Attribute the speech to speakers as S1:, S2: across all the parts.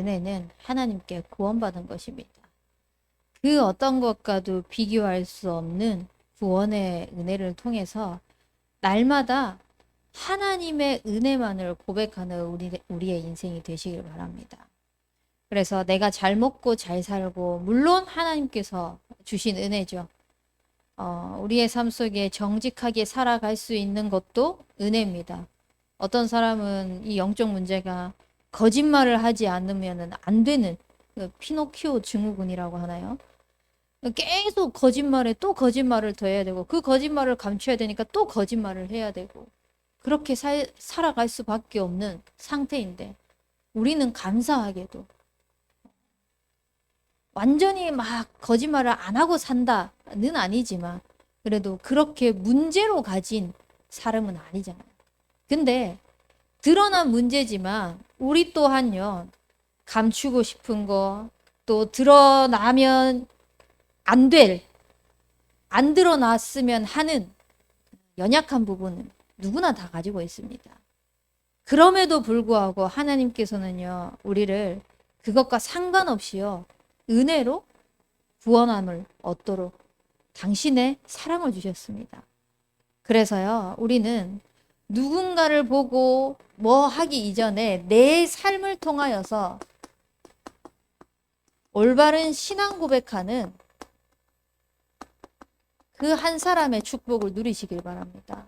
S1: 은혜는 하나님께 구원받은 것입니다. 그 어떤 것과도 비교할 수 없는 구원의 은혜를 통해서 날마다 하나님의 은혜만을 고백하는 우리의 인생이 되시길 바랍니다. 그래서 내가 잘 먹고 잘 살고, 물론 하나님께서 주신 은혜죠. 우리의 삶 속에 정직하게 살아갈 수 있는 것도 은혜입니다. 어떤 사람은 이 영적 문제가 거짓말을 하지 않으면 안 되는 그 피노키오 증후군이라고 하나요? 계속 거짓말에 또 거짓말을 더 해야 되고, 그 거짓말을 감춰야 되니까 또 거짓말을 해야 되고, 그렇게 살아갈 수밖에 없는 상태인데, 우리는 감사하게도 완전히 막 거짓말을 안 하고 산다는 아니지만, 그래도 그렇게 문제로 가진 사람은 아니잖아요. 근데 드러난 문제지만 우리 또한요, 감추고 싶은 거, 또 드러나면 안 드러났으면 하는 연약한 부분은 누구나 다 가지고 있습니다. 그럼에도 불구하고 하나님께서는요, 우리를 그것과 상관없이요, 은혜로 구원함을 얻도록 당신의 사랑을 주셨습니다. 그래서요, 우리는 누군가를 보고 뭐 하기 이전에 내 삶을 통하여서 올바른 신앙 고백하는 그 한 사람의 축복을 누리시길 바랍니다.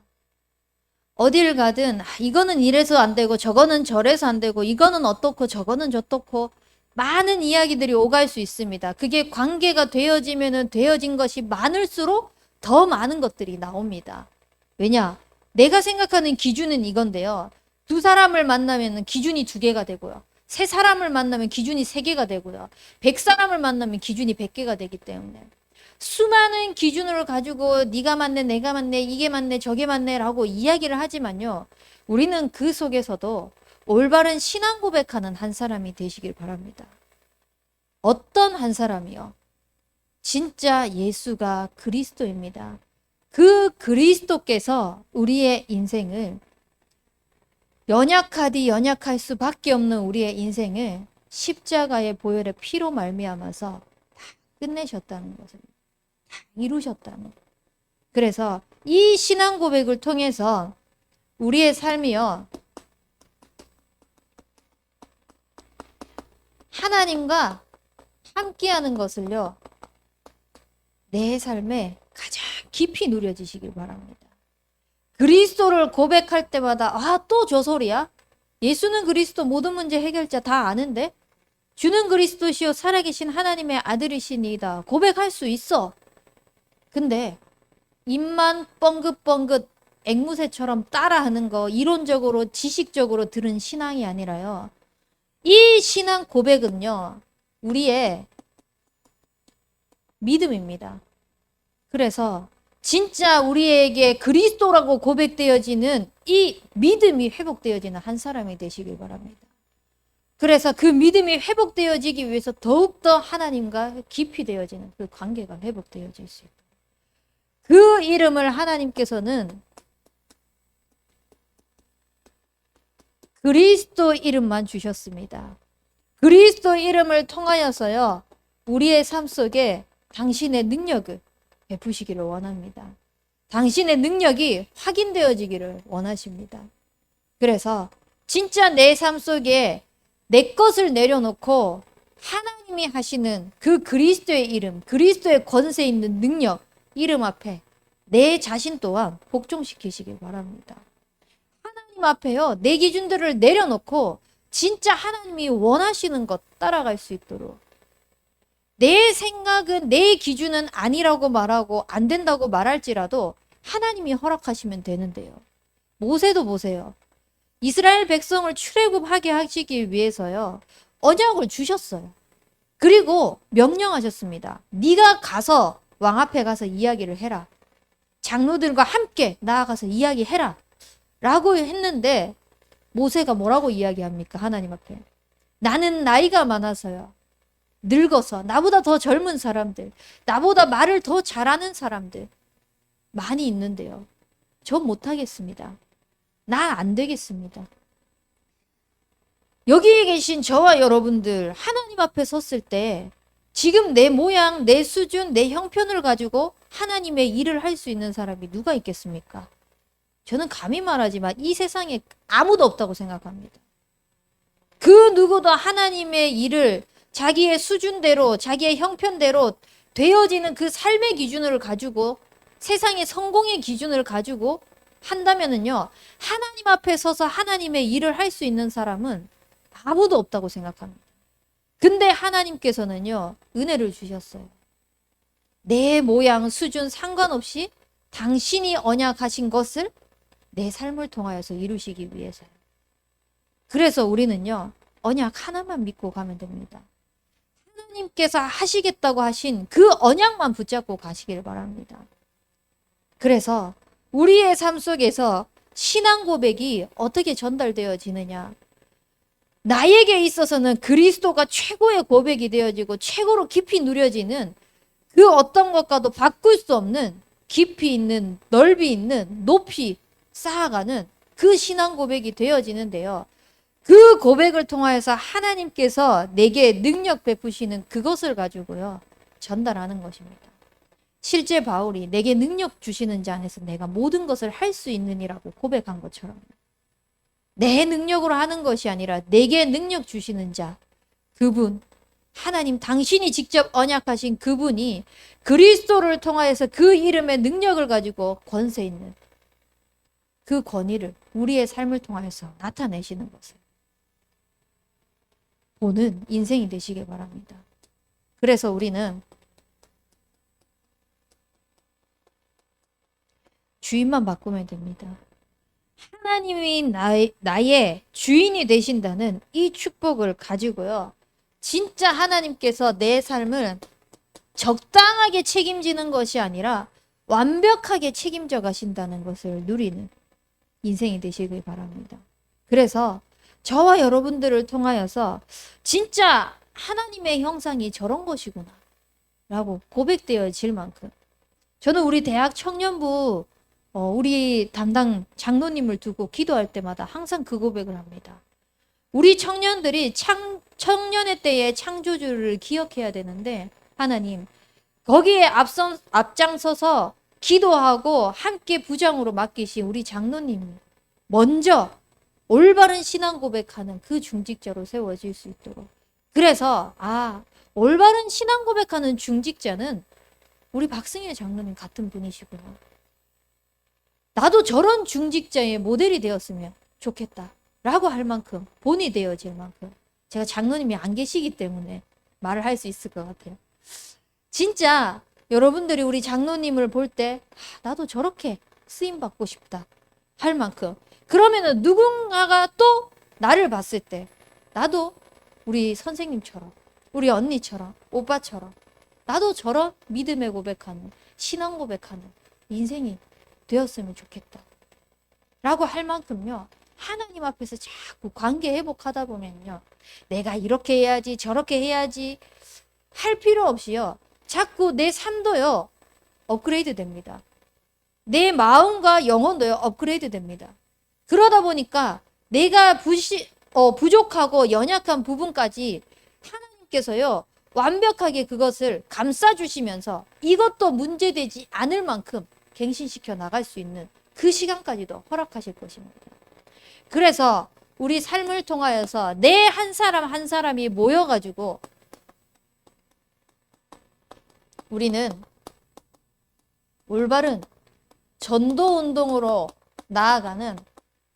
S1: 어딜 가든 이거는 이래서 안 되고 저거는 저래서 안 되고 이거는 어떻고 저거는 저떻고 많은 이야기들이 오갈 수 있습니다. 그게 관계가 되어지면은 되어진 것이 많을수록 더 많은 것들이 나옵니다. 왜냐? 내가 생각하는 기준은 이건데요. 두 사람을 만나면 기준이 두 개가 되고요. 세 사람을 만나면 기준이 세 개가 되고요. 100사람을 만나면 기준이 100개가 되기 때문에 수많은 기준을 가지고 네가 맞네, 내가 맞네, 이게 맞네, 저게 맞네 라고 이야기를 하지만요. 우리는 그 속에서도 올바른 신앙 고백하는 한 사람이 되시길 바랍니다. 어떤 한 사람이요? 진짜 예수가 그리스도입니다. 그 그리스도께서 우리의 인생을 연약하디 연약할 수밖에 없는 우리의 인생을 십자가의 보혈의 피로 말미암아서 다 끝내셨다는 것을, 다 이루셨다는 것. 그래서 이 신앙 고백을 통해서 우리의 삶이요, 하나님과 함께하는 것을요, 내 삶에 가장 깊이 누려지시길 바랍니다. 그리스도를 고백할 때마다 또 저 소리야? 예수는 그리스도 모든 문제 해결자 다 아는데? 주는 그리스도시요 살아계신 하나님의 아들이시니이다. 고백할 수 있어. 근데 입만 뻥긋뻥긋 앵무새처럼 따라하는 거, 이론적으로 지식적으로 들은 신앙이 아니라요, 이 신앙 고백은요, 우리의 믿음입니다. 그래서 진짜 우리에게 그리스도라고 고백되어지는 이 믿음이 회복되어지는 한 사람이 되시길 바랍니다. 그래서 그 믿음이 회복되어지기 위해서 더욱더 하나님과 깊이 되어지는 그 관계가 회복되어질 수 있다. 그 이름을 하나님께서는 그리스도 이름만 주셨습니다. 그리스도 이름을 통하여서요, 우리의 삶 속에 당신의 능력을 베푸시기를 원합니다. 당신의 능력이 확인되어지기를 원하십니다. 그래서 진짜 내 삶 속에 내 것을 내려놓고 하나님이 하시는 그 그리스도의 이름, 그리스도의 권세 있는 능력, 이름 앞에 내 자신 또한 복종시키시길 바랍니다. 하나님 앞에요, 내 기준들을 내려놓고 진짜 하나님이 원하시는 것 따라갈 수 있도록, 내 생각은, 내 기준은 아니라고 말하고 안 된다고 말할지라도 하나님이 허락하시면 되는데요. 모세도 보세요. 이스라엘 백성을 출애굽하게 하시기 위해서요, 언약을 주셨어요. 그리고 명령하셨습니다. 네가 가서 왕 앞에 가서 이야기를 해라. 장로들과 함께 나아가서 이야기해라. 라고 했는데 모세가 뭐라고 이야기합니까? 하나님 앞에. 나는 나이가 많아서요, 늙어서, 나보다 더 젊은 사람들, 나보다 말을 더 잘하는 사람들 많이 있는데요, 저 못하겠습니다. 나 안 되겠습니다. 여기에 계신 저와 여러분들 하나님 앞에 섰을 때 지금 내 모양, 내 수준, 내 형편을 가지고 하나님의 일을 할 수 있는 사람이 누가 있겠습니까? 저는 감히 말하지만 이 세상에 아무도 없다고 생각합니다. 그 누구도 하나님의 일을 자기의 수준대로, 자기의 형편대로 되어지는 그 삶의 기준을 가지고, 세상의 성공의 기준을 가지고 한다면은요, 하나님 앞에 서서 하나님의 일을 할 수 있는 사람은 아무도 없다고 생각합니다. 근데 하나님께서는요, 은혜를 주셨어요. 내 모양, 수준 상관없이 당신이 언약하신 것을 내 삶을 통하여서 이루시기 위해서요. 그래서 우리는요, 언약 하나만 믿고 가면 됩니다. 하나님께서 하시겠다고 하신 그 언약만 붙잡고 가시길 바랍니다. 그래서 우리의 삶 속에서 신앙 고백이 어떻게 전달되어지느냐? 나에게 있어서는 그리스도가 최고의 고백이 되어지고 최고로 깊이 누려지는 그 어떤 것과도 바꿀 수 없는 깊이 있는, 넓이 있는, 높이 쌓아가는 그 신앙 고백이 되어지는데요. 그 고백을 통하여서 하나님께서 내게 능력 베푸시는 그것을 가지고요, 전달하는 것입니다. 실제 바울이 내게 능력 주시는 자 안에서 내가 모든 것을 할 수 있느니라고 고백한 것처럼, 내 능력으로 하는 것이 아니라 내게 능력 주시는 자, 그분, 하나님 당신이 직접 언약하신 그분이 그리스도를 통하여서 그 이름의 능력을 가지고 권세 있는 그 권위를 우리의 삶을 통하여서 나타내시는 것을 보는 인생이 되시길 바랍니다. 그래서 우리는 주인만 바꾸면 됩니다. 하나님이 나의 주인이 되신다는 이 축복을 가지고요, 진짜 하나님께서 내 삶을 적당하게 책임지는 것이 아니라 완벽하게 책임져 가신다는 것을 누리는 인생이 되시길 바랍니다. 그래서 저와 여러분들을 통하여서 진짜 하나님의 형상이 저런 것이구나 라고 고백되어질 만큼, 저는 우리 대학 청년부 우리 담당 장로님을 두고 기도할 때마다 항상 그 고백을 합니다. 우리 청년들이 청년의 때의 창조주를 기억해야 되는데, 하나님 거기에 앞장서서 기도하고 함께 부장으로 맡기신 우리 장로님이 먼저 올바른 신앙 고백하는 그 중직자로 세워질 수 있도록, 그래서 올바른 신앙 고백하는 중직자는 우리 박승일 장로님 같은 분이시구나, 나도 저런 중직자의 모델이 되었으면 좋겠다 라고 할 만큼, 본이 되어질 만큼, 제가 장로님이 안 계시기 때문에 말을 할 수 있을 것 같아요. 진짜 여러분들이 우리 장로님을 볼 때 나도 저렇게 쓰임받고 싶다 할 만큼, 그러면은 누군가가 또 나를 봤을 때 나도 우리 선생님처럼, 우리 언니처럼, 오빠처럼 나도 저런 믿음의 고백하는, 신앙 고백하는 인생이 되었으면 좋겠다 라고 할 만큼요, 하나님 앞에서 자꾸 관계 회복하다 보면요, 내가 이렇게 해야지 저렇게 해야지 할 필요 없이요, 자꾸 내 삶도요 업그레이드 됩니다. 내 마음과 영혼도요 업그레이드 됩니다. 그러다 보니까 내가 부족하고 연약한 부분까지 하나님께서요 완벽하게 그것을 감싸주시면서 이것도 문제되지 않을 만큼 갱신시켜 나갈 수 있는 그 시간까지도 허락하실 것입니다. 그래서 우리 삶을 통하여서 내 한 사람 한 사람이 모여가지고 우리는 올바른 전도 운동으로 나아가는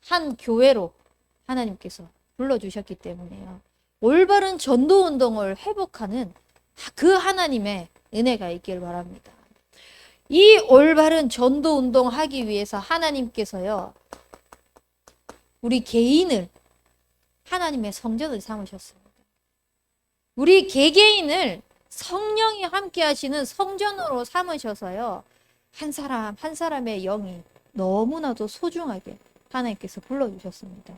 S1: 한 교회로 하나님께서 불러주셨기 때문에요, 올바른 전도 운동을 회복하는 그 하나님의 은혜가 있길 바랍니다. 이 올바른 전도 운동 하기 위해서 하나님께서요 우리 개인을 하나님의 성전을 삼으셨습니다. 우리 개개인을 성령이 함께 하시는 성전으로 삼으셔서요, 한 사람 한 사람의 영이 너무나도 소중하게 하나님께서 불러주셨습니다.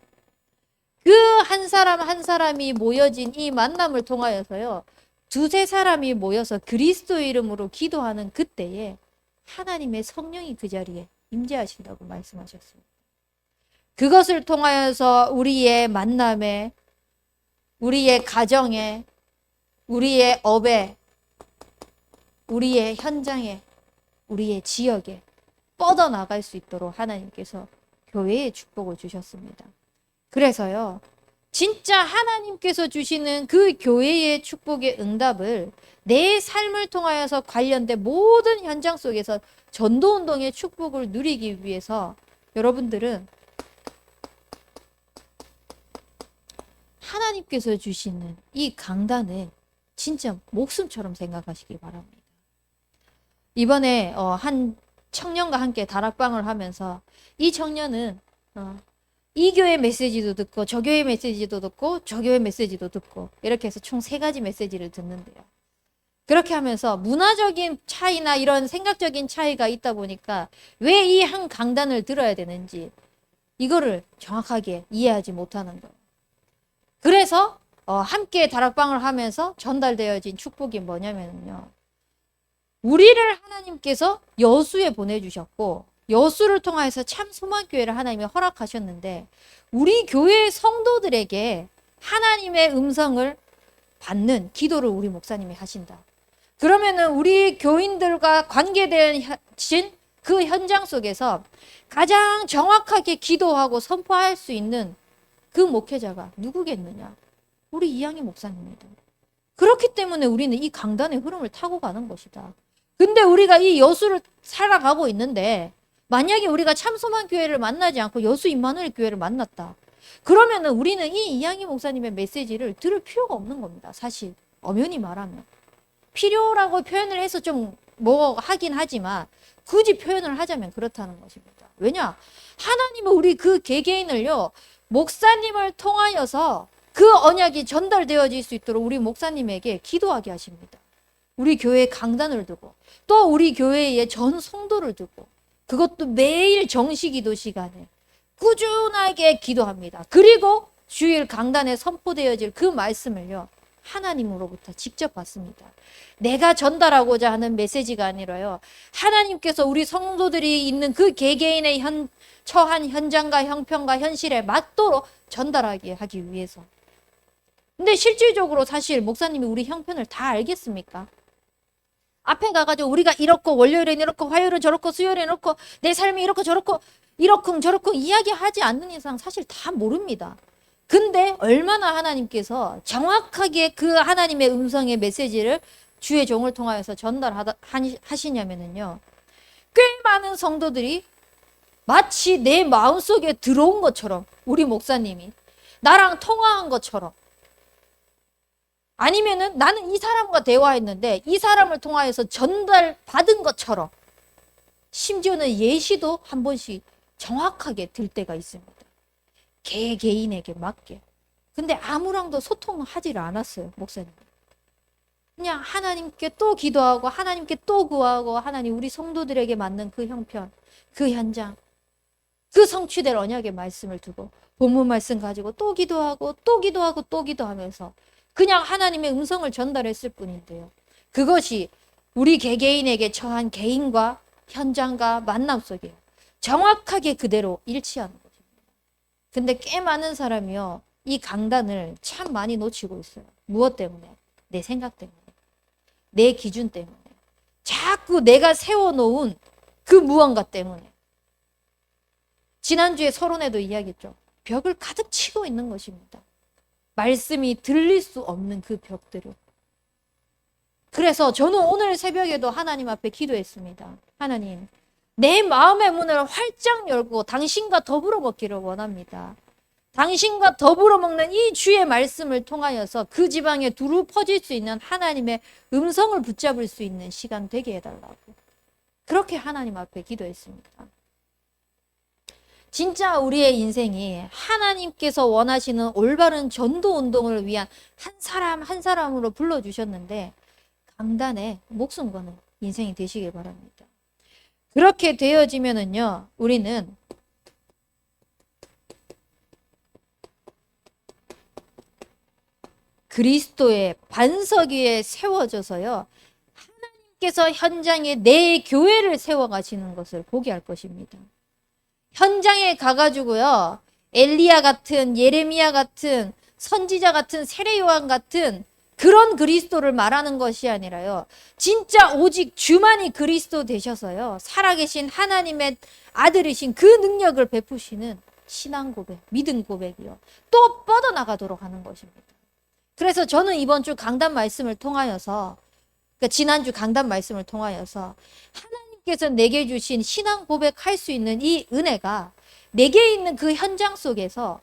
S1: 그 한 사람 한 사람이 모여진 이 만남을 통하여서요, 두세 사람이 모여서 그리스도 이름으로 기도하는 그때에 하나님의 성령이 그 자리에 임재하신다고 말씀하셨습니다. 그것을 통하여서 우리의 만남에 우리의 가정에, 우리의 업에, 우리의 현장에, 우리의 지역에 뻗어나갈 수 있도록 하나님께서 교회에 축복을 주셨습니다. 그래서요, 진짜 하나님께서 주시는 그 교회의 축복의 응답을 내 삶을 통하여서 관련된 모든 현장 속에서 전도운동의 축복을 누리기 위해서 여러분들은 하나님께서 주시는 이 강단을 진짜 목숨처럼 생각하시기 바랍니다. 이번에 한 청년과 함께 다락방을 하면서 이 청년은 이 교회 메시지도 듣고 저 교회 메시지도 듣고 저 교회 메시지도 듣고 이렇게 해서 총 3가지 메시지를 듣는데요. 그렇게 하면서 문화적인 차이나 이런 생각적인 차이가 있다 보니까 왜 이 한 강단을 들어야 되는지 이거를 정확하게 이해하지 못하는 거예요. 그래서 함께 다락방을 하면서 전달되어진 축복이 뭐냐면요. 우리를 하나님께서 여수에 보내주셨고 여수를 통해서 참 소망교회를 하나님이 허락하셨는데 우리 교회 성도들에게 하나님의 음성을 받는 기도를 우리 목사님이 하신다. 그러면은 우리 교인들과 관계되신 그 현장 속에서 가장 정확하게 기도하고 선포할 수 있는 그 목회자가 누구겠느냐? 우리 이양희 목사님입니다. 그렇기 때문에 우리는 이 강단의 흐름을 타고 가는 것이다. 근데 우리가 이 여수를 살아가고 있는데 만약에 우리가 참소망교회를 만나지 않고 여수 임마누엘 교회를 만났다. 그러면은 우리는 이 이양희 목사님의 메시지를 들을 필요가 없는 겁니다. 사실 엄연히 말하면. 필요라고 표현을 해서 좀 뭐 하긴 하지만 굳이 표현을 하자면 그렇다는 것입니다. 왜냐? 하나님은 우리 그 개개인을요. 목사님을 통하여서 그 언약이 전달되어질 수 있도록 우리 목사님에게 기도하게 하십니다. 우리 교회에 강단을 두고 또 우리 교회에 전 성도를 두고 그것도 매일 정시기도 시간에 꾸준하게 기도합니다. 그리고 주일 강단에 선포되어질 그 말씀을요. 하나님으로부터 직접 받습니다. 내가 전달하고자 하는 메시지가 아니라요. 하나님께서 우리 성도들이 있는 그 개개인의 처한 현장과 형편과 현실에 맞도록 전달하게 하기 위해서. 근데 실질적으로 사실 목사님이 우리 형편을 다 알겠습니까? 앞에 가가지고 우리가 이렇고 월요일엔 이렇고 화요일은 저렇고 수요일엔 이렇고 내 삶이 이렇고 저렇고 이렇쿵 저렇쿵 이야기하지 않는 이상 사실 다 모릅니다. 근데 얼마나 하나님께서 정확하게 그 하나님의 음성의 메시지를 주의 종을 통하여서 전달하시냐면요. 꽤 많은 성도들이 마치 내 마음속에 들어온 것처럼 우리 목사님이 나랑 통화한 것처럼 아니면은 나는 이 사람과 대화했는데 이 사람을 통하여서 전달받은 것처럼 심지어는 예시도 한 번씩 정확하게 들 때가 있습니다. 개개인에게 맞게. 근데 아무랑도 소통하지를 않았어요, 목사님. 그냥 하나님께 또 기도하고 하나님께 또 구하고 하나님 우리 성도들에게 맞는 그 형편, 그 현장, 그 성취될 언약의 말씀을 두고 본문 말씀 가지고 또 기도하고 또 기도하고 또 기도하면서 그냥 하나님의 음성을 전달했을 뿐인데요. 그것이 우리 개개인에게 처한 개인과 현장과 만남 속에 정확하게 그대로 일치하는 것입니다. 근데 꽤 많은 사람이요. 이 강단을 참 많이 놓치고 있어요. 무엇 때문에? 내 생각 때문에. 내 기준 때문에. 자꾸 내가 세워놓은 그 무언가 때문에. 지난주에 서론에도 이야기했죠. 벽을 가득 치고 있는 것입니다. 말씀이 들릴 수 없는 그 벽들을. 그래서 저는 오늘 새벽에도 하나님 앞에 기도했습니다. 하나님, 내 마음의 문을 활짝 열고 당신과 더불어 먹기를 원합니다. 당신과 더불어 먹는 이 주의 말씀을 통하여서 그 지방에 두루 퍼질 수 있는 하나님의 음성을 붙잡을 수 있는 시간 되게 해달라고. 그렇게 하나님 앞에 기도했습니다. 진짜 우리의 인생이 하나님께서 원하시는 올바른 전도 운동을 위한 한 사람 한 사람으로 불러주셨는데 강단에 목숨 거는 인생이 되시길 바랍니다. 그렇게 되어지면은요, 우리는 그리스도의 반석 위에 세워져서요, 하나님께서 현장에 내 교회를 세워가시는 것을 보게 할 것입니다. 현장에 가가지고요, 엘리야 같은, 예레미야 같은 선지자 같은 세례 요한 같은 그런 그리스도를 말하는 것이 아니라요. 진짜 오직 주만이 그리스도 되셔서요. 살아계신 하나님의 아들이신 그 능력을 베푸시는 신앙 고백, 믿음 고백이요. 또 뻗어나가도록 하는 것입니다. 그래서 저는 이번 주 강단 말씀을 통하여서, 그러니까 지난주 강단 말씀을 통하여서 하나님께서 내게 주신 신앙 고백할 수 있는 이 은혜가 내게 있는 그 현장 속에서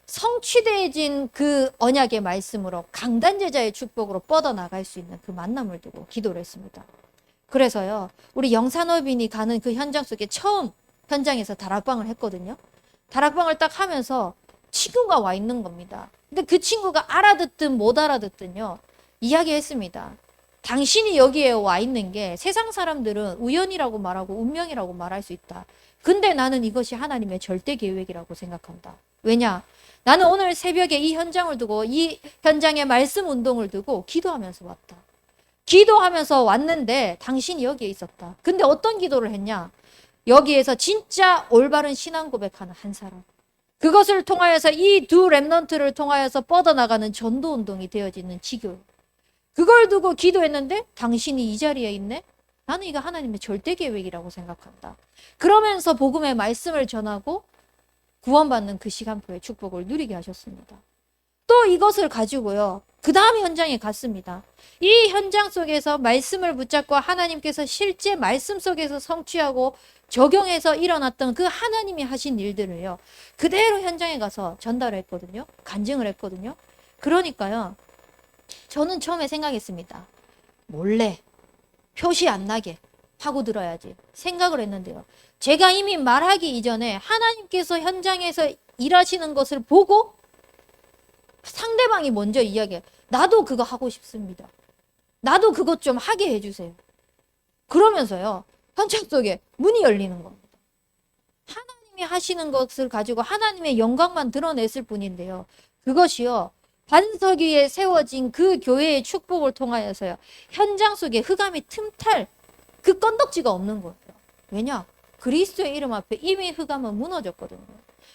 S1: 성취되어진 그 언약의 말씀으로 강단 제자의 축복으로 뻗어나갈 수 있는 그 만남을 두고 기도를 했습니다. 그래서요, 우리 영산업인이 가는 그 현장 속에 처음 현장에서 다락방을 했거든요. 다락방을 딱 하면서 친구가 와 있는 겁니다. 근데 그 친구가 알아듣든 못 알아듣든요, 이야기했습니다. 당신이 여기에 와 있는 게 세상 사람들은 우연이라고 말하고 운명이라고 말할 수 있다. 근데 나는 이것이 하나님의 절대 계획이라고 생각한다. 왜냐? 나는 오늘 새벽에 이 현장을 두고, 이 현장의 말씀 운동을 두고 기도하면서 왔다. 기도하면서 왔는데 당신이 여기에 있었다. 근데 어떤 기도를 했냐? 여기에서 진짜 올바른 신앙 고백하는 한 사람. 그것을 통하여서 이 두 렘넌트를 통하여서 뻗어나가는 전도 운동이 되어지는 지교. 그걸 두고 기도했는데 당신이 이 자리에 있네? 나는 이거 하나님의 절대 계획이라고 생각한다. 그러면서 복음의 말씀을 전하고 구원받는 그 시간표의 축복을 누리게 하셨습니다. 또 이것을 가지고요, 그 다음 현장에 갔습니다. 이 현장 속에서 말씀을 붙잡고 하나님께서 실제 말씀 속에서 성취하고 적용해서 일어났던 그 하나님이 하신 일들을요, 그대로 현장에 가서 전달했거든요. 간증을 했거든요. 그러니까요, 저는 처음에 생각했습니다. 몰래 표시 안 나게 하고 들어야지 생각을 했는데요. 제가 이미 말하기 이전에 하나님께서 현장에서 일하시는 것을 보고 상대방이 먼저 이야기해. 나도 그거 하고 싶습니다. 나도 그것 좀 하게 해주세요. 그러면서요, 현장 속에 문이 열리는 겁니다. 하나님이 하시는 것을 가지고 하나님의 영광만 드러냈을 뿐인데요. 그것이요, 반석 위에 세워진 그 교회의 축복을 통하여서요, 현장 속에 흑암이 틈탈 그 건덕지가 없는 거예요. 왜냐? 그리스도의 이름 앞에 이미 흑암은 무너졌거든요.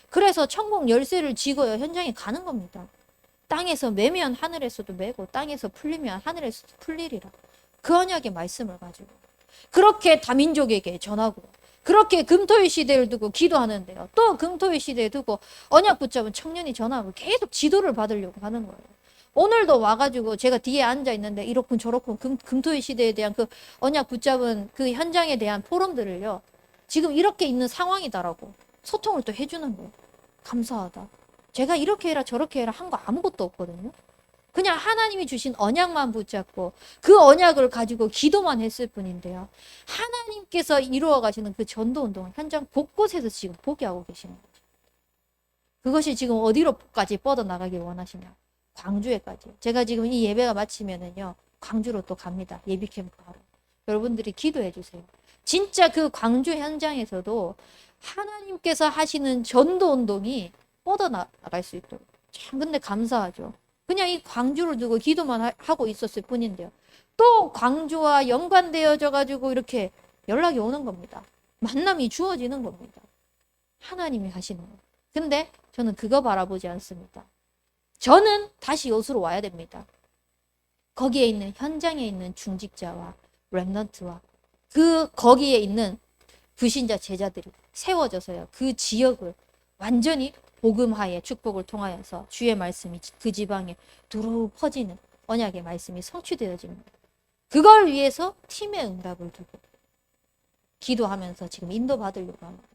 S1: 그래서 천국 열쇠를 쥐고요, 현장에 가는 겁니다. 땅에서 매면 하늘에서도 매고 땅에서 풀리면 하늘에서도 풀리리라. 그 언약의 말씀을 가지고 그렇게 다민족에게 전하고, 그렇게 금토일 시대를 두고 기도하는데요, 또 금토일 시대에 두고 언약 붙잡은 청년이 전하고 계속 지도를 받으려고 하는 거예요. 오늘도 와가지고 제가 뒤에 앉아 있는데 이렇군 저렇군 금토일 시대에 대한 그 언약 붙잡은 그 현장에 대한 포럼들을요, 지금 이렇게 있는 상황이다라고 소통을 또 해주는 거예요. 감사하다. 제가 이렇게 해라 저렇게 해라 한 거 아무것도 없거든요. 그냥 하나님이 주신 언약만 붙잡고 그 언약을 가지고 기도만 했을 뿐인데요, 하나님께서 이루어 가시는 그 전도 운동을 현장 곳곳에서 지금 보게 하고 계시는 거죠. 그것이 지금 어디로까지 뻗어나가길 원하시냐? 광주에까지. 제가 지금 이 예배가 마치면은요, 광주로 또 갑니다. 예비 캠프 하러. 여러분들이 기도해 주세요. 진짜 그 광주 현장에서도 하나님께서 하시는 전도 운동이 뻗어나갈 수 있도록. 참 근데 감사하죠. 그냥 이 광주를 두고 기도만 하고 있었을 뿐인데요, 또 광주와 연관되어져 가지고 이렇게 연락이 오는 겁니다. 만남이 주어지는 겁니다. 하나님이 하시는 거. 근데 저는 그거 바라보지 않습니다. 저는 다시 여수로 와야 됩니다. 거기에 있는 현장에 있는 중직자와 렘넌트와 거기에 있는 불신자 제자들이 세워져서요, 그 지역을 완전히 복음화의 축복을 통하여서 주의 말씀이 그 지방에 두루 퍼지는 언약의 말씀이 성취되어집니다. 그걸 위해서 팀의 응답을 두고 기도하면서 지금 인도받으려고 합니다.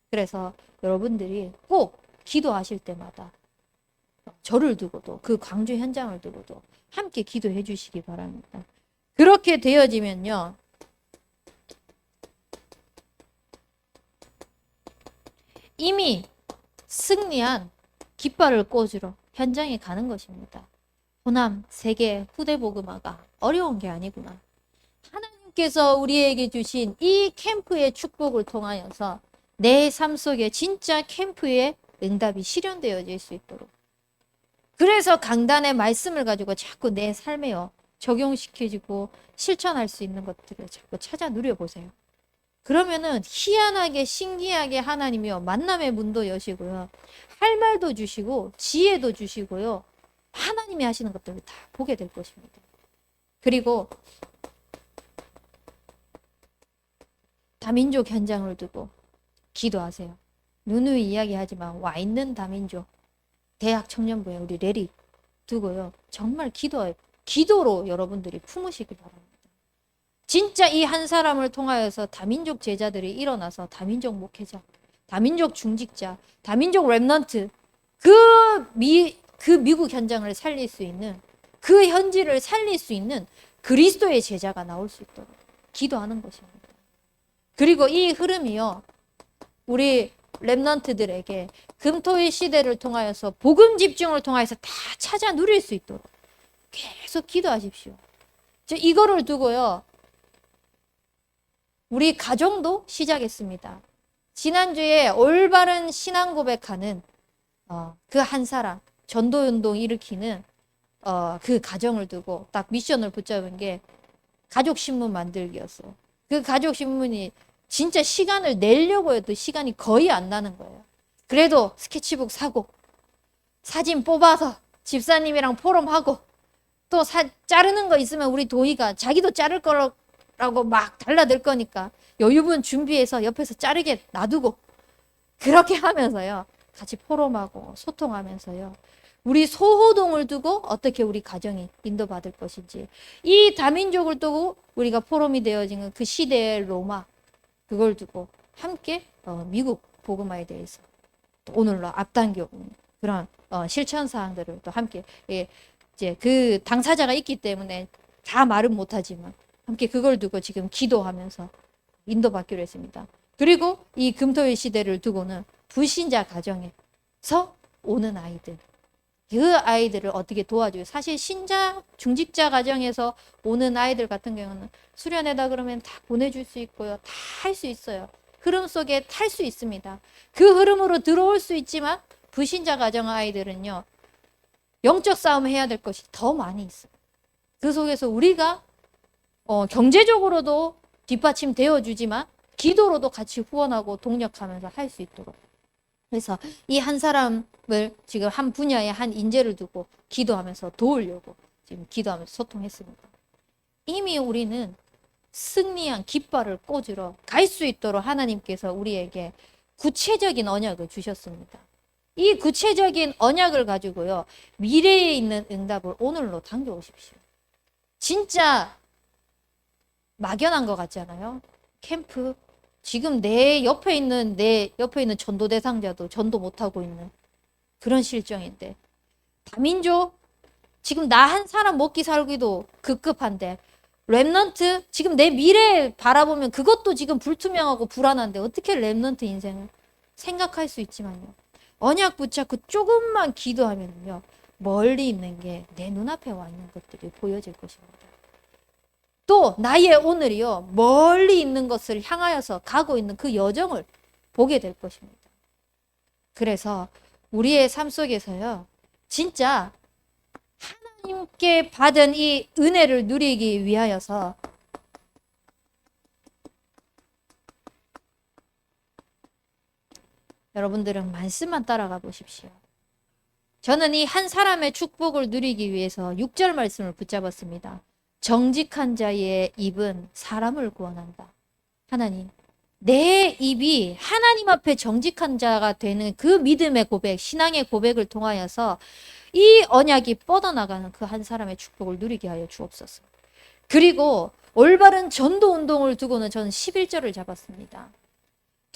S1: 그래서 여러분들이 꼭 기도하실 때마다 저를 두고도 그 광주 현장을 두고도 함께 기도해 주시기 바랍니다. 그렇게 되어지면요, 이미 승리한 깃발을 꽂으러 현장에 가는 것입니다. 호남 세계 후대 복음화가 어려운 게 아니구나. 하나님께서 우리에게 주신 이 캠프의 축복을 통하여서 내 삶 속에 진짜 캠프의 응답이 실현되어질 수 있도록, 그래서 강단의 말씀을 가지고 자꾸 내 삶에요 적용시켜주고 실천할 수 있는 것들을 자꾸 찾아 누려보세요. 그러면은 희한하게 신기하게 하나님이요, 만남의 문도 여시고요, 할 말도 주시고 지혜도 주시고요, 하나님이 하시는 것들을 다 보게 될 것입니다. 그리고 다민족 현장을 두고 기도하세요. 누누이 이야기하지만 와 있는 다민족 대학 청년부에 우리 레리 두고요. 정말 기도로 여러분들이 품으시기 바랍니다. 진짜 이 한 사람을 통하여서 다민족 제자들이 일어나서 다민족 목회자, 다민족 중직자, 다민족 랩넌트 그 미국 현장을 살릴 수 있는 그 현지를 살릴 수 있는 그리스도의 제자가 나올 수 있도록 기도하는 것입니다. 그리고 이 흐름이요. 우리 랩넌트들에게 금토일 시대를 통하여서 복음 집중을 통하여서 다 찾아 누릴 수 있도록 계속 기도하십시오. 이거를 두고요. 우리 가정도 시작했습니다. 지난주에 올바른 신앙 고백하는 그 한 사람 전도운동 일으키는 그 가정을 두고 딱 미션을 붙잡은 게 가족신문 만들기였어요. 그 가족신문이 진짜 시간을 내려고 해도 시간이 거의 안 나는 거예요. 그래도 스케치북 사고 사진 뽑아서 집사님이랑 포럼하고 또 자르는 거 있으면 우리 도희가 자기도 자를 거라고 막 달라들 거니까 여유분 준비해서 옆에서 자르게 놔두고 그렇게 하면서요. 같이 포럼하고 소통하면서요. 우리 소호동을 두고 어떻게 우리 가정이 인도받을 것인지 이 다민족을 두고 우리가 포럼이 되어진 그 시대의 로마 그걸 두고 함께 미국 복음화에 대해서 오늘로 앞당겨 그런 실천 사항들을 또 함께 이제 그 당사자가 있기 때문에 다 말은 못하지만 함께 그걸 두고 지금 기도하면서 인도받기로 했습니다. 그리고 이 금토일 시대를 두고는 불신자 가정에서 오는 아이들 그 아이들을 어떻게 도와줘요. 사실 신자 중직자 가정에서 오는 아이들 같은 경우는 수련회다 그러면 다 보내줄 수 있고요. 다 할 수 있어요. 흐름 속에 탈 수 있습니다. 그 흐름으로 들어올 수 있지만 불신자 가정 아이들은요. 영적 싸움 해야 될 것이 더 많이 있어요. 그 속에서 우리가 경제적으로도 뒷받침 되어주지만 기도로도 같이 후원하고 동력하면서 할 수 있도록 그래서 이 한 사람을 지금 한 분야에 한 인재를 두고 기도하면서 도우려고 지금 기도하면서 소통했습니다. 이미 우리는 승리한 깃발을 꽂으러 갈 수 있도록 하나님께서 우리에게 구체적인 언약을 주셨습니다. 이 구체적인 언약을 가지고요. 미래에 있는 응답을 오늘로 당겨오십시오. 진짜 막연한 것 같잖아요. 캠프 지금 내 옆에 있는 전도 대상자도 전도 못하고 있는 그런 실정인데 다민족 지금 나 한 사람 먹기 살기도 급급한데 랩넌트 지금 내 미래 바라보면 그것도 지금 불투명하고 불안한데 어떻게 랩넌트 인생을 생각할 수 있지만요. 언약 붙잡고 조금만 기도하면요. 멀리 있는 게 내 눈앞에 와 있는 것들이 보여질 것입니다. 또 나의 오늘이요. 멀리 있는 것을 향하여서 가고 있는 그 여정을 보게 될 것입니다. 그래서 우리의 삶 속에서요. 진짜 하나님께 받은 이 은혜를 누리기 위하여서 여러분들은 말씀만 따라가 보십시오. 저는 이 한 사람의 축복을 누리기 위해서 6절 말씀을 붙잡았습니다. 정직한 자의 입은 사람을 구원한다. 하나님, 내 입이 하나님 앞에 정직한 자가 되는 그 믿음의 고백, 신앙의 고백을 통하여서 이 언약이 뻗어나가는 그 한 사람의 축복을 누리게 하여 주옵소서. 그리고 올바른 전도 운동을 두고는 저는 11절을 잡았습니다.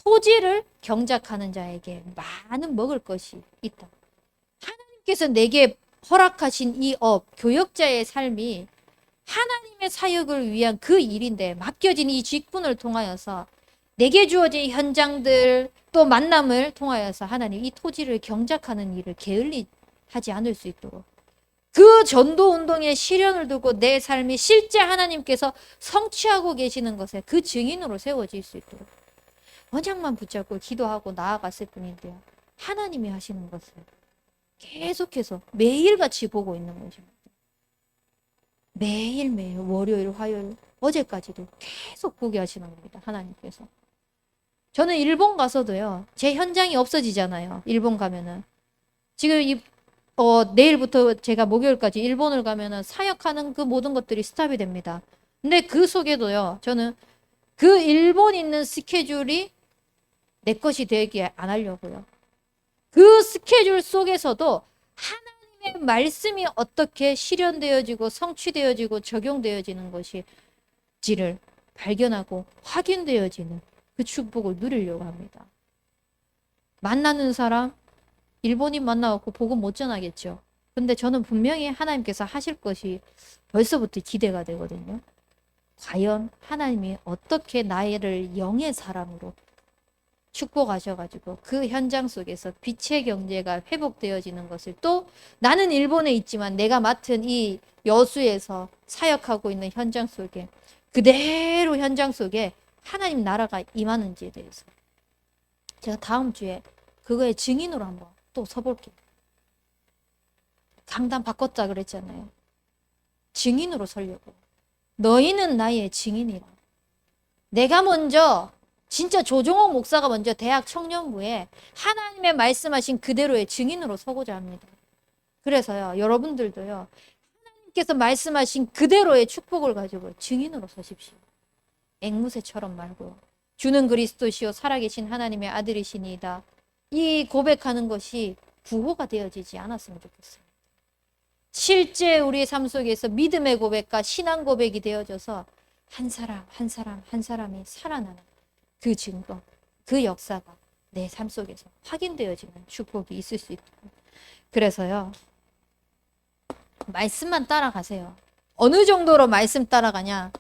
S1: 토지를 경작하는 자에게 많은 먹을 것이 있다. 하나님께서 내게 허락하신 이 교역자의 삶이 하나님의 사역을 위한 그 일인데 맡겨진 이 직분을 통하여서 내게 주어진 현장들 또 만남을 통하여서 하나님 이 토지를 경작하는 일을 게을리하지 않을 수 있도록 그 전도 운동의 시련을 두고 내 삶이 실제 하나님께서 성취하고 계시는 것에 그 증인으로 세워질 수 있도록 언약만 붙잡고 기도하고 나아갔을 뿐인데요. 하나님이 하시는 것을 계속해서 매일같이 보고 있는 것입니다. 매일매일 월요일, 화요일, 어제까지도 계속 보게 하시는 겁니다. 하나님께서. 저는 일본 가서도요. 제 현장이 없어지잖아요. 일본 가면은. 지금 내일부터 제가 목요일까지 일본을 가면은 사역하는 그 모든 것들이 스탑이 됩니다. 근데 그 속에도요, 저는 그 일본 있는 스케줄이 내 것이 되게 안 하려고요. 그 스케줄 속에서도 하나님의 말씀이 어떻게 실현되어지고 성취되어지고 적용되어지는 것이지를 발견하고 확인되어지는 그 축복을 누리려고 합니다. 만나는 사람 일본인 만나갖고 복음 못 전하겠죠. 근데 저는 분명히 하나님께서 하실 것이 벌써부터 기대가 되거든요. 과연 하나님이 어떻게 나를 영의 사람으로 축복하셔가지고 그 현장 속에서 빛의 경제가 회복되어지는 것을, 또 나는 일본에 있지만 내가 맡은 이 여수에서 사역하고 있는 현장 속에 그대로 현장 속에 하나님 나라가 임하는지에 대해서 제가 다음 주에 그거의 증인으로 한번 또 서볼게요. 강단 바꿨다 그랬잖아요. 증인으로 서려고. 너희는 나의 증인이라. 내가 먼저, 진짜 조종옥 목사가 먼저 대학 청년부에 하나님의 말씀하신 그대로의 증인으로 서고자 합니다. 그래서요, 여러분들도요, 하나님께서 말씀하신 그대로의 축복을 가지고 증인으로 서십시오. 앵무새처럼 말고, 주는 그리스도시요 살아계신 하나님의 아들이시니이다. 이 고백하는 것이 구호가 되어지지 않았으면 좋겠어요. 실제 우리의 삶 속에서 믿음의 고백과 신앙 고백이 되어져서 한 사람 한 사람 한 사람이 살아나는 그 증거, 그 역사가 내 삶 속에서 확인되어지는 축복이 있을 수 있도록. 그래서요, 말씀만 따라가세요. 어느 정도로 말씀 따라가냐?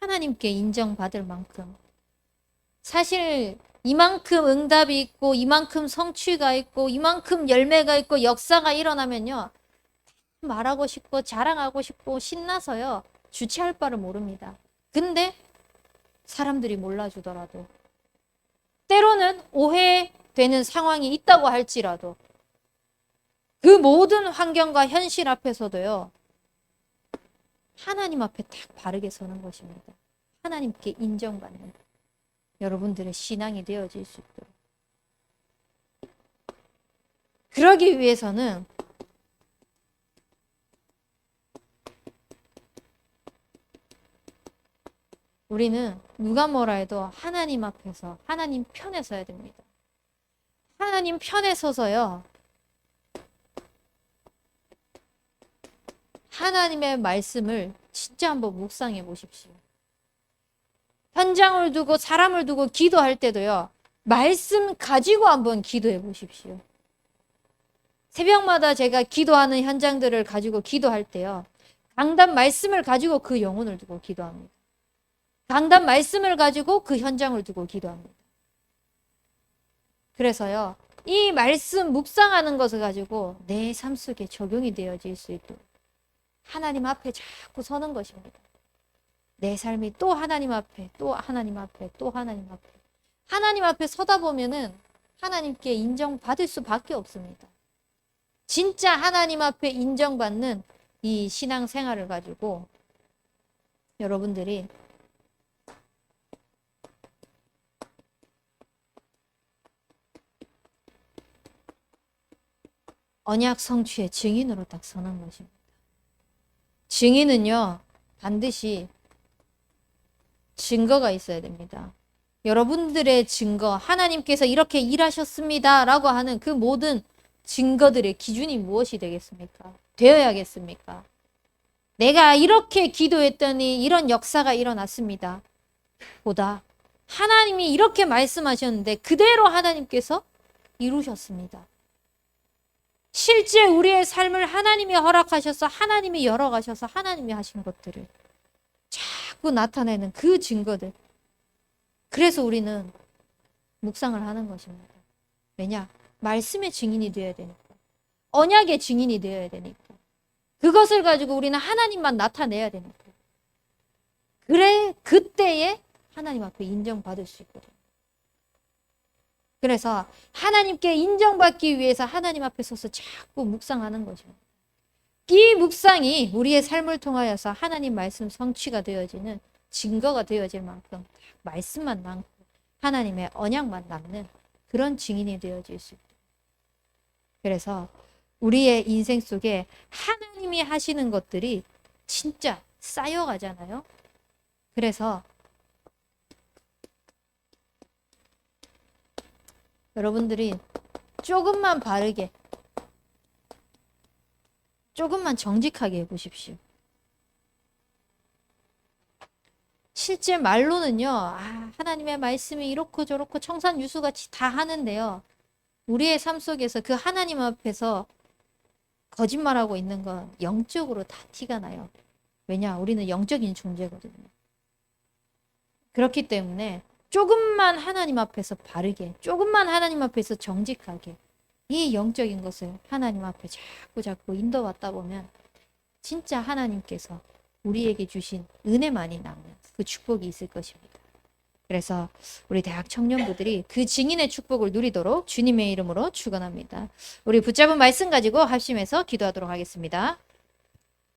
S1: 하나님께 인정받을 만큼. 사실 이만큼 응답이 있고 이만큼 성취가 있고 이만큼 열매가 있고 역사가 일어나면요, 말하고 싶고 자랑하고 싶고 신나서요 주체할 바를 모릅니다. 근데 사람들이 몰라주더라도, 때로는 오해되는 상황이 있다고 할지라도, 그 모든 환경과 현실 앞에서도요, 하나님 앞에 딱 바르게 서는 것입니다. 하나님께 인정받는 여러분들의 신앙이 되어질 수 있도록. 그러기 위해서는 우리는 누가 뭐라 해도 하나님 앞에서 하나님 편에 서야 됩니다. 하나님 편에 서서요, 하나님의 말씀을 진짜 한번 묵상해 보십시오. 현장을 두고 사람을 두고 기도할 때도요, 말씀 가지고 한번 기도해 보십시오. 새벽마다 제가 기도하는 현장들을 가지고 기도할 때요, 강단 말씀을 가지고 그 영혼을 두고 기도합니다. 강단 말씀을 가지고 그 현장을 두고 기도합니다. 그래서요, 이 말씀 묵상하는 것을 가지고 내 삶 속에 적용이 되어질 수 있도록 하나님 앞에 자꾸 서는 것입니다. 내 삶이 또 하나님 앞에, 또 하나님 앞에, 또 하나님 앞에. 하나님 앞에 서다 보면은 하나님께 인정받을 수밖에 없습니다. 진짜 하나님 앞에 인정받는 이 신앙 생활을 가지고 여러분들이 언약 성취의 증인으로 딱 서는 것입니다. 증인은요, 반드시 증거가 있어야 됩니다. 여러분들의 증거, 하나님께서 이렇게 일하셨습니다 라고 하는 그 모든 증거들의 기준이 무엇이 되겠습니까? 되어야겠습니까? 내가 이렇게 기도했더니 이런 역사가 일어났습니다 보다 하나님이 이렇게 말씀하셨는데 그대로 하나님께서 이루셨습니다. 실제 우리의 삶을 하나님이 허락하셔서 하나님이 열어가셔서 하나님이 하신 것들을 자꾸 나타내는 그 증거들. 그래서 우리는 묵상을 하는 것입니다. 왜냐? 말씀의 증인이 되어야 되니까. 언약의 증인이 되어야 되니까. 그것을 가지고 우리는 하나님만 나타내야 되니까. 그래, 그때에 하나님 앞에 인정받을 수 있거든요. 그래서 하나님께 인정받기 위해서 하나님 앞에 서서 자꾸 묵상하는 것입니다. 이 묵상이 우리의 삶을 통하여서 하나님 말씀 성취가 되어지는 증거가 되어질 만큼 말씀만 남고 하나님의 언약만 남는 그런 증인이 되어질 수 있다. 그래서 우리의 인생 속에 하나님이 하시는 것들이 진짜 쌓여가잖아요. 그래서 여러분들이 조금만 바르게, 조금만 정직하게 해보십시오. 실제 말로는요, 하나님의 말씀이 이렇고 저렇고 청산유수같이 다 하는데요. 우리의 삶 속에서 그 하나님 앞에서 거짓말하고 있는 건 영적으로 다 티가 나요. 왜냐? 우리는 영적인 존재거든요. 그렇기 때문에 조금만 하나님 앞에서 바르게, 조금만 하나님 앞에서 정직하게 이 영적인 것을 하나님 앞에 자꾸 인도받다 보면 진짜 하나님께서 우리에게 주신 은혜만이 남는 그 축복이 있을 것입니다. 그래서 우리 대학 청년부들이 그 증인의 축복을 누리도록 주님의 이름으로 축원합니다. 우리 붙잡은 말씀 가지고 합심해서 기도하도록 하겠습니다.